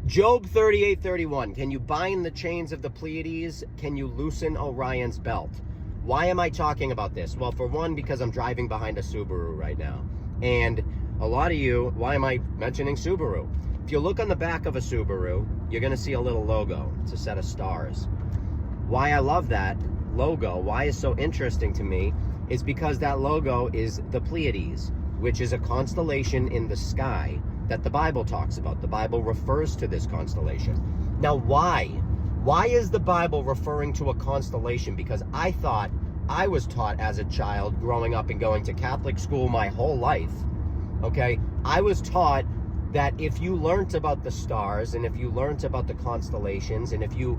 Job 38:31. Can you bind the chains of the Pleiades? Can you loosen Orion's belt? Why am I talking about this? Well, for one, because I'm driving behind a Subaru right now. And a lot of you, why am I mentioning Subaru? If you look on the back of a Subaru, you're going to see a little logo. It's a set of stars. Why I love that logo, why it's so interesting to me, is because that logo is the Pleiades, which is a constellation in the sky that the Bible talks about. The Bible refers to this constellation. Now, why? Why is the Bible referring to a constellation? Because I was taught as a child growing up and going to Catholic school my whole life, okay? I was taught that if you learnt about the stars and if you learnt about the constellations and if you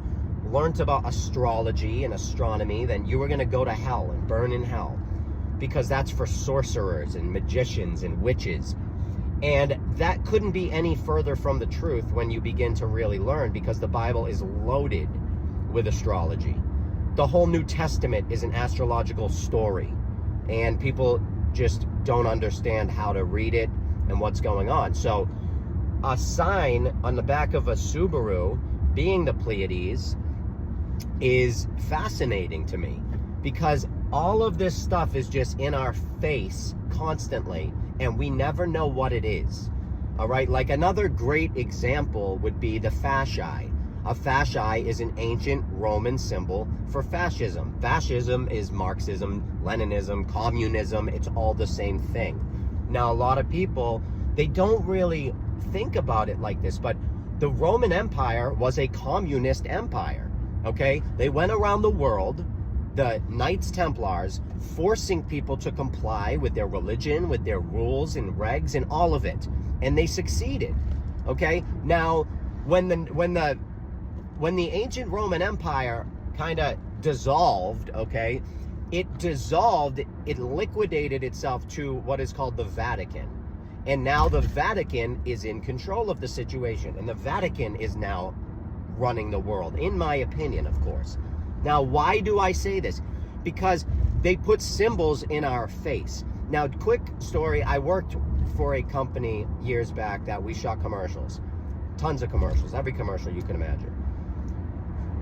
learnt about astrology and astronomy, then you were going to go to hell and burn in hell, because that's for sorcerers and magicians and witches. And that couldn't be any further from the truth when you begin to really learn, because the Bible is loaded with astrology. The whole New Testament is an astrological story, and people just don't understand how to read it and what's going on. So a sign on the back of a Subaru being the Pleiades is fascinating to me, because all of this stuff is just in our face constantly, and we never know what it is. All right, like another great example would be the fasci. A fasci is an ancient Roman symbol for fascism. Fascism is Marxism, Leninism, communism. It's all the same thing. Now, a lot of people, they don't really think about it like this, but the Roman Empire was a communist empire, okay? They went around the world, the Knights Templars, forcing people to comply with their religion, with their rules and regs and all of it. And they succeeded, okay? Now, when the ancient Roman Empire kind of dissolved, okay, it liquidated itself to what is called the Vatican. And now the Vatican is in control of the situation. And the Vatican is now running the world, in my opinion, of course. Now, why do I say this? Because they put symbols in our face. Now, quick story, I worked for a company years back that we shot commercials. Tons of commercials, every commercial you can imagine.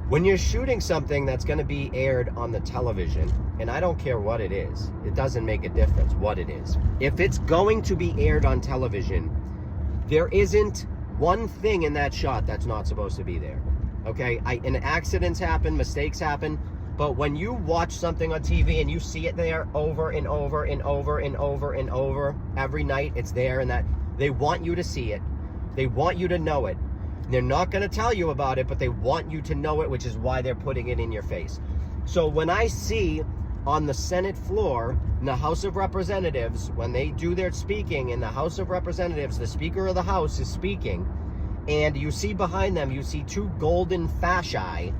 When you're shooting something that's going to be aired on the television, and I don't care what it is, it doesn't make a difference what it is. If it's going to be aired on television, there isn't one thing in that shot that's not supposed to be there. Okay, and accidents happen, mistakes happen, but when you watch something on TV and you see it there over and over and over and over and over, every night it's there, and that they want you to see it, they want you to know it. They're not going to tell you about it, but they want you to know it, which is why they're putting it in your face. So when I see on the Senate floor in the House of Representatives, when they do their speaking in the House of Representatives, the Speaker of the House is speaking, and you see behind them, you see two golden fasci,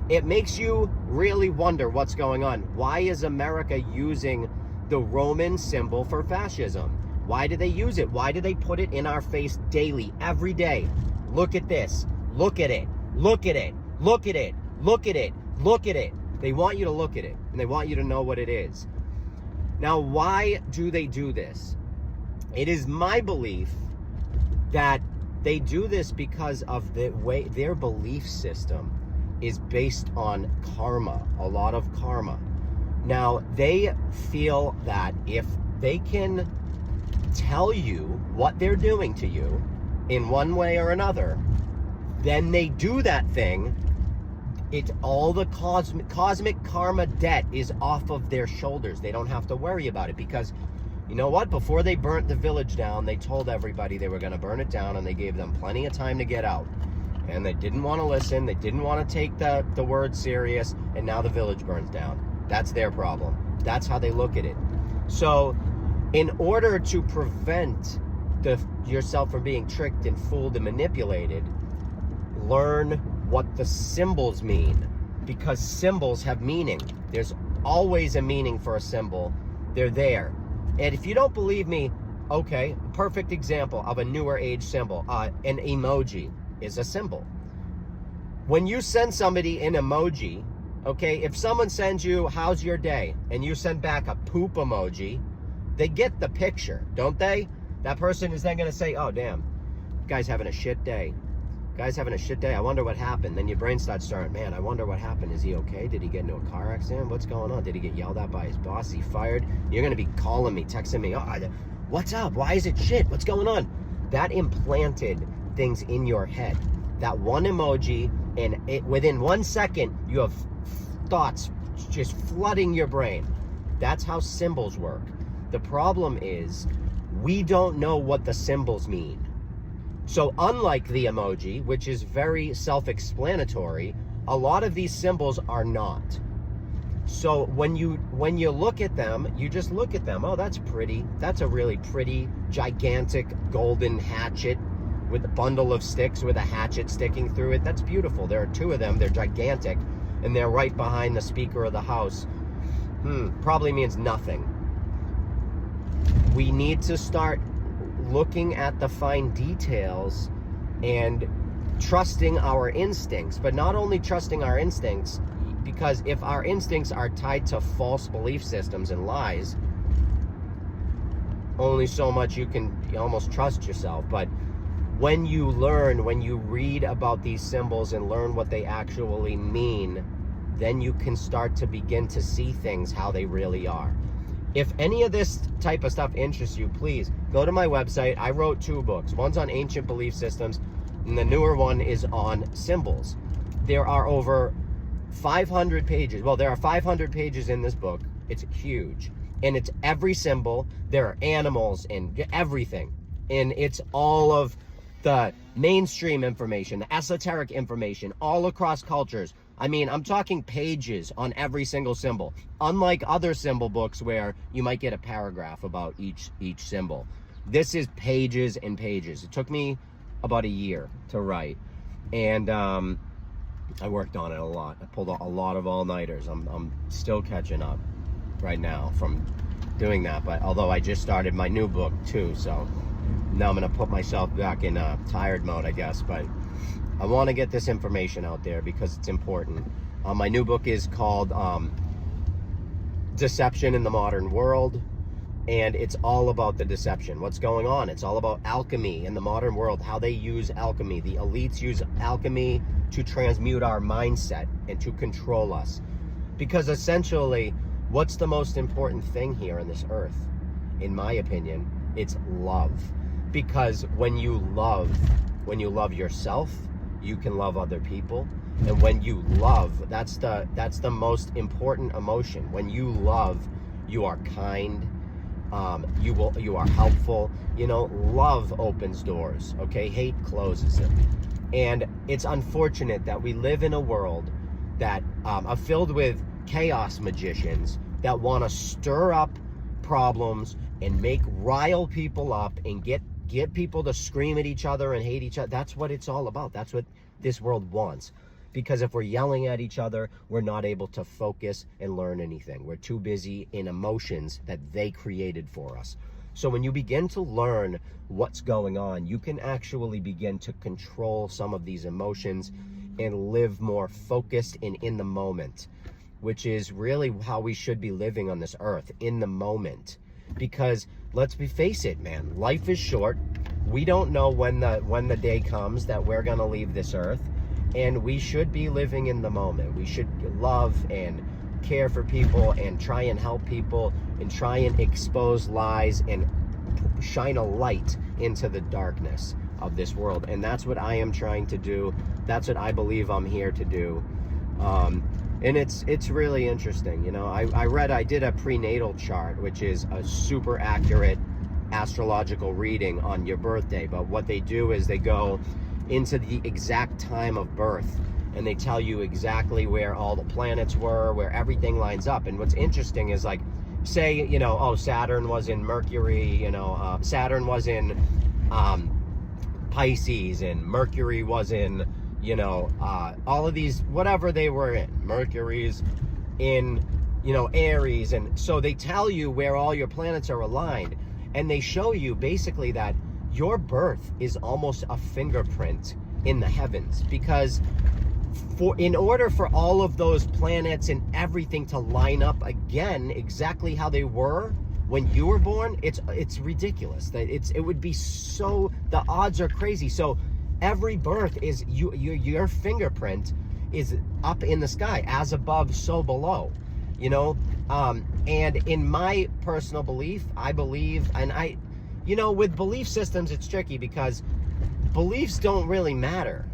it makes you really wonder what's going on. Why is America using the Roman symbol for fascism? Why do they use it? Why do they put it in our face daily, every day? Look at this. Look at it. Look at it. Look at it. Look at it. Look at it. They want you to look at it, and they want you to know what it is. Now, why do they do this? It is my belief that they do this because of the way their belief system is based on karma, a lot of karma. Now, they feel that if they can tell you what they're doing to you in one way or another, then they do that thing. All the cosmic karma debt is off of their shoulders. They don't have to worry about it, because you know what? Before they burnt the village down, they told everybody they were going to burn it down, and they gave them plenty of time to get out. And they didn't want to listen. They didn't want to take the word serious, and now the village burns down. That's their problem. That's how they look at it. So in order to prevent yourself from being tricked and fooled and manipulated, learn what the symbols mean, because symbols have meaning. There's always a meaning for a symbol. They're there. And if you don't believe me, okay, perfect example of a newer age symbol, an emoji is a symbol. When you send somebody an emoji, okay, if someone sends you, how's your day? And you send back a poop emoji, they get the picture, don't they? That person is then going to say, oh, damn, guy's having a shit day. Guy's having a shit day. I wonder what happened. Then your brain starts starting, man, I wonder what happened. Is he okay? Did he get into a car accident? What's going on? Did he get yelled at by his boss? Is he fired? You're going to be calling me, texting me, what's up? Why is it shit? What's going on? That implanted things in your head. That one emoji, and within 1 second, you have thoughts just flooding your brain. That's how symbols work. The problem is, we don't know what the symbols mean. So unlike the emoji, which is very self-explanatory, a lot of these symbols are not. So when you look at them, you just look at them. Oh, that's pretty. That's a really pretty, gigantic golden hatchet with a bundle of sticks with a hatchet sticking through it. That's beautiful. There are 2 of them. They're gigantic, and they're right behind the speaker of the house. Probably means nothing. We need to start looking at the fine details and trusting our instincts, but not only trusting our instincts, because if our instincts are tied to false belief systems and lies, only so much you can almost trust yourself. But when you read about these symbols and learn what they actually mean, then you can start to begin to see things how they really are. If any of this type of stuff interests you, please go to my website. I wrote 2 books. One's on ancient belief systems, and the newer one is on symbols. There are over 500 pages. Well, there are 500 pages in this book. It's huge. And it's every symbol. There are animals and everything. And it's all of the mainstream information, the esoteric information, all across cultures. I mean, I'm talking pages on every single symbol. Unlike other symbol books where you might get a paragraph about each symbol. This is pages and pages. It took me about a year to write. And I worked on it a lot. I pulled a lot of all-nighters. I'm still catching up right now from doing that. But although I just started my new book too, so now I'm gonna put myself back in tired mode, I guess. But I want to get this information out there because it's important. My new book is called Deception in the Modern World, and it's all about the deception. What's going on? It's all about alchemy in the modern world, how they use alchemy. The elites use alchemy to transmute our mindset and to control us. Because essentially, what's the most important thing here on this earth? In my opinion, it's love. Because when you love yourself, you can love other people. And when you love, that's the most important emotion. When you love, you are kind, you are helpful. You know, love opens doors, okay? Hate closes it. And it's unfortunate that we live in a world that are filled with chaos magicians that want to stir up problems and rile people up and get people to scream at each other and hate each other. That's what it's all about. That's what this world wants. Because if we're yelling at each other, we're not able to focus and learn anything. We're too busy in emotions that they created for us. So when you begin to learn what's going on, you can actually begin to control some of these emotions and live more focused and in the moment, which is really how we should be living on this earth, in the moment. Because let's face it, man, life is short. We don't know when the day comes that we're gonna leave this earth, and we should be living in the moment. We should love and care for people and try and help people and try and expose lies and shine a light into the darkness of this world. And that's what I am trying to do. That's what I believe I'm here to do. And it's really interesting. You know, I did a prenatal chart, which is a super accurate astrological reading on your birthday. But what they do is they go into the exact time of birth, and they tell you exactly where all the planets were, where everything lines up. And what's interesting is, like, say, you know, oh, Saturn was in Mercury, you know, Saturn was in Pisces, and Mercury was in, you know, all of these, whatever they were in. Mercury's in, you know, Aries. And so they tell you where all your planets are aligned, and they show you basically that your birth is almost a fingerprint in the heavens, because in order for all of those planets and everything to line up again exactly how they were when you were born, it's ridiculous. That it would be so, the odds are crazy. So every birth is your fingerprint is up in the sky, as above, so below, you know. And in my personal belief, I believe, and with belief systems, it's tricky because beliefs don't really matter.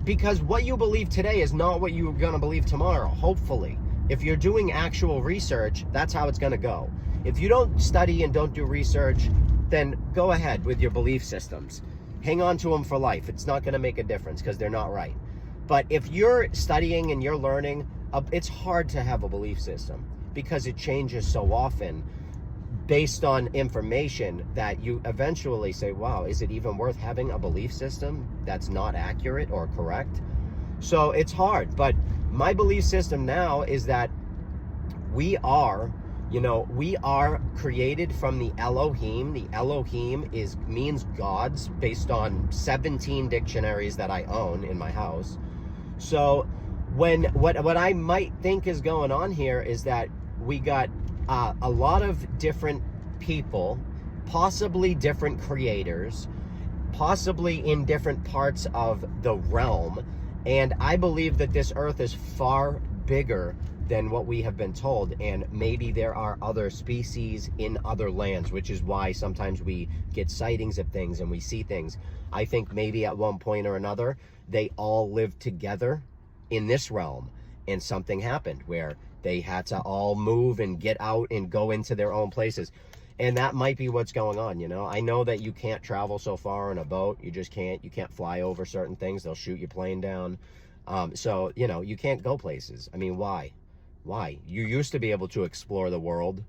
Because what you believe today is not what you're going to believe tomorrow, hopefully. If you're doing actual research, that's how it's going to go. If you don't study and don't do research, then go ahead with your belief systems. Hang on to them for life. It's not going to make a difference because they're not right. But if you're studying and you're learning, it's hard to have a belief system because it changes so often based on information that you eventually say, wow, is it even worth having a belief system that's not accurate or correct? So it's hard. But my belief system now is that we are created from the Elohim. The Elohim means gods based on 17 dictionaries that I own in my house. So what I might think is going on here is that we got a lot of different people, possibly different creators, possibly in different parts of the realm. And I believe that this earth is far bigger than what we have been told, and maybe there are other species in other lands, which is why sometimes we get sightings of things and we see things. I think maybe at one point or another they all lived together in this realm, and something happened where they had to all move and get out and go into their own places. And that might be what's going on, you know. I know that you can't travel so far in a boat. You just can't. You can't fly over certain things. They'll shoot your plane down. So, you can't go places. I mean, why? Why? You used to be able to explore the world,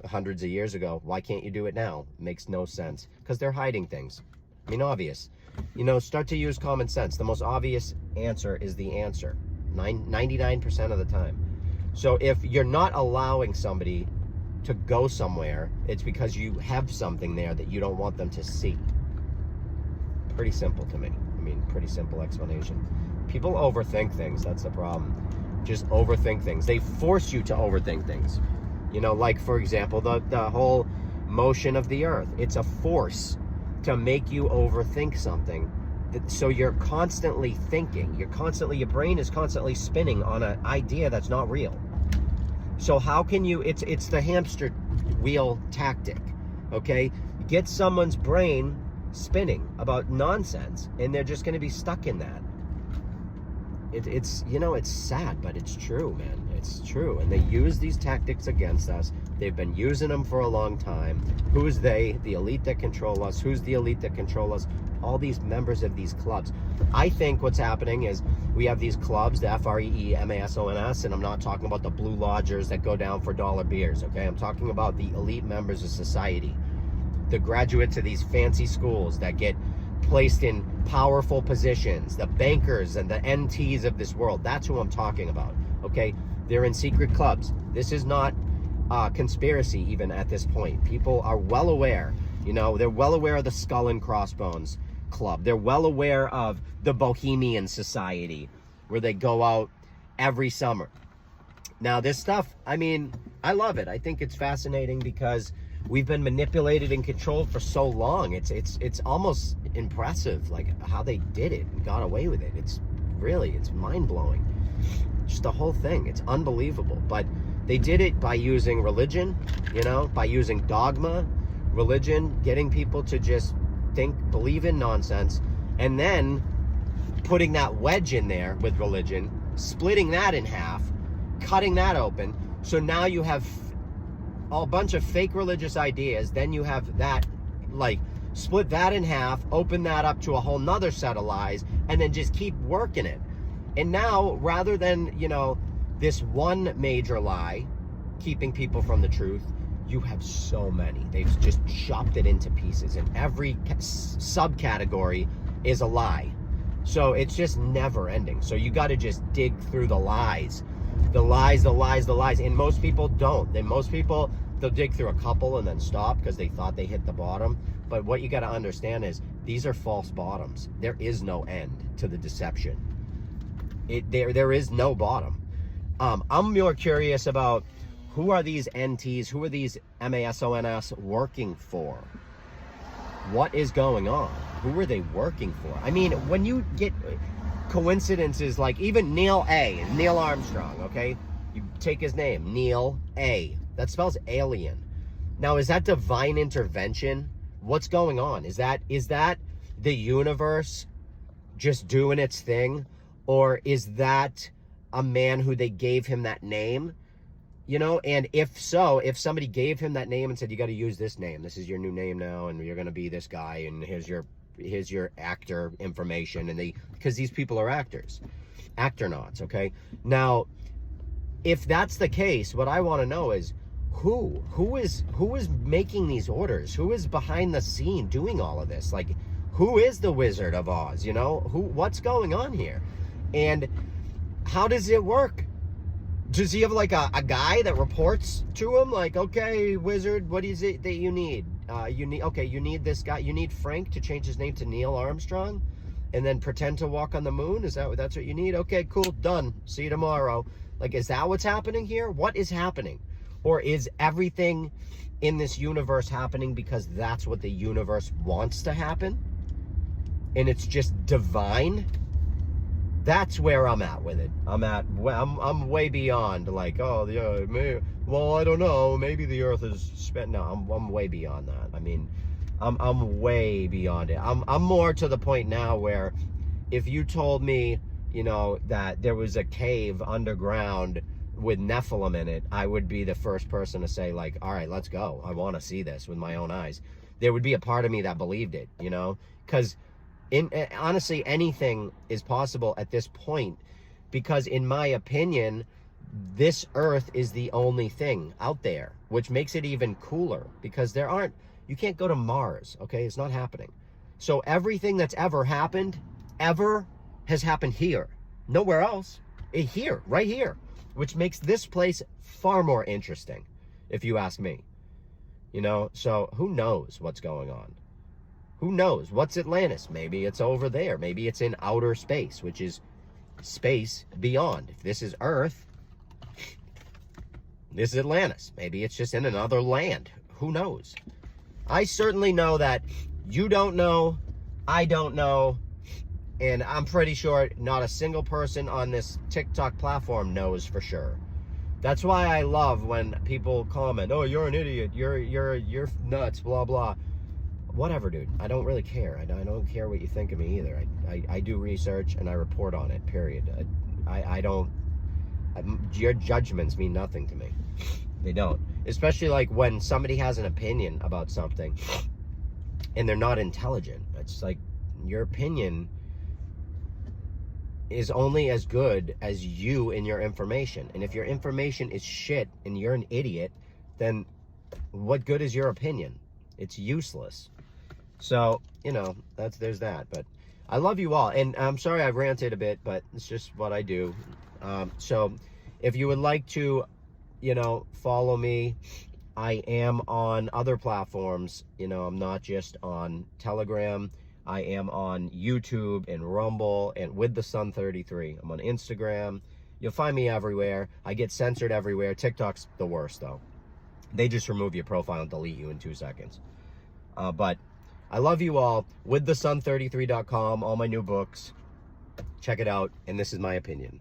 hundreds of years ago. Why can't you do it now? It makes no sense. Because they're hiding things. I mean, obvious. Start to use common sense. The most obvious answer is the answer. 99% of the time. So if you're not allowing somebody to go somewhere, it's because you have something there that you don't want them to see. Pretty simple to me. I mean, pretty simple explanation. People overthink things. That's the problem. Just overthink things. They force you to overthink things. Like, for example, the whole motion of the earth. It's a force to make you overthink something. So you're constantly thinking. Your brain is constantly spinning on an idea that's not real. So how can you, it's the hamster wheel tactic, okay? Get someone's brain spinning about nonsense, and they're just going to be stuck in that. It's sad, but it's true, man. It's true. And they use these tactics against us. They've been using them for a long time. Who's they? The elite that control us. Who's the elite that control us? All these members of these clubs. I think what's happening is we have these clubs, the FREEMASONS, and I'm not talking about the Blue Lodgers that go down for dollar beers, okay? I'm talking about the elite members of society, the graduates of these fancy schools that get placed in powerful positions, the bankers and the NTs of this world. That's who I'm talking about, okay? They're in secret clubs. This is not conspiracy even at this point. People are well aware, they're well aware of the Skull and Crossbones Club. They're well aware of the Bohemian Society, where they go out every summer. Now, this stuff, I mean, I love it. I think it's fascinating because we've been manipulated and controlled for so long. It's almost impressive, like how they did it and got away with it. It's mind-blowing. Just the whole thing. It's unbelievable. But they did it by using religion, by using dogma, religion, getting people to just believe in nonsense, and then putting that wedge in there with religion, splitting that in half, cutting that open. So now you have a bunch of fake religious ideas. Then you have that, split that in half, open that up to a whole nother set of lies, and then just keep working it. And now, rather than, this one major lie keeping people from the truth, you have so many. They've just chopped it into pieces, and every subcategory is a lie. So it's just never ending. So you got to just dig through the lies. And most people don't. They'll dig through a couple and then stop because they thought they hit the bottom. But what you got to understand is these are false bottoms. There is no end to the deception. There is no bottom. I'm more curious about who are these NTs, who are these MASONS working for? What is going on? Who are they working for? I mean, when you get coincidences like even Neil Armstrong, okay? You take his name, Neil A. That spells alien. Now, is that divine intervention? What's going on? Is that the universe just doing its thing? Or is that a man who they gave him that name? You know, and if so, if somebody gave him that name and said, you got to use this name, this is your new name now, and you're going to be this guy, and here's your actor information, and because these people are actors, actronauts, okay? Now, if that's the case, what I want to know is who is making these orders? Who is behind the scene doing all of this? Like, who is the Wizard of Oz? You know, what's going on here? And how does it work? Does he have like a guy that reports to him? Like, okay, wizard, what is it that you need? You need this guy. You need Frank to change his name to Neil Armstrong and then pretend to walk on the moon? That's what you need? Okay, cool, done. See you tomorrow. Like, is that what's happening here? What is happening? Or is everything in this universe happening because that's what the universe wants to happen? And it's just divine? That's where I'm at with it. I'm way beyond like, oh yeah, well, I don't know, maybe the earth is spent. No, I'm way beyond that. I mean, I'm way beyond it. I'm more to the point now where if you told me, you know, that there was a cave underground with Nephilim in it, I would be the first person to say like, all right, let's go. I want to see this with my own eyes. There would be a part of me that believed it, you know, because honestly, anything is possible at this point, because in my opinion, this earth is the only thing out there, which makes it even cooler because you can't go to Mars, okay? It's not happening. So everything that's ever happened, has happened here. Nowhere else. Here, right here, which makes this place far more interesting, if you ask me. You know, so who knows what's going on? Who knows? What's Atlantis? Maybe it's over there. Maybe it's in outer space, which is space beyond. If this is Earth, this is Atlantis. Maybe it's just in another land. Who knows? I certainly know that you don't know, I don't know, and I'm pretty sure not a single person on this TikTok platform knows for sure. That's why I love when people comment, oh, you're an idiot, you're nuts, blah, blah. Whatever, dude. I don't really care. I don't care what you think of me either. I do research and I report on it, period. Your judgments mean nothing to me. They don't. Especially like when somebody has an opinion about something and they're not intelligent. It's like your opinion is only as good as you and your information. And if your information is shit and you're an idiot, then what good is your opinion? It's useless. So, you know, there's that. But I love you all. And I'm sorry I've ranted a bit, but it's just what I do. So if you would like to, you know, follow me, I am on other platforms. You know, I'm not just on Telegram. I am on YouTube and Rumble and with the Sun 33. I'm on Instagram. You'll find me everywhere. I get censored everywhere. TikTok's the worst, though. They just remove your profile and delete you in 2 seconds. But I love you all. With the Sun33.com, all my new books. Check it out. And this is my opinion.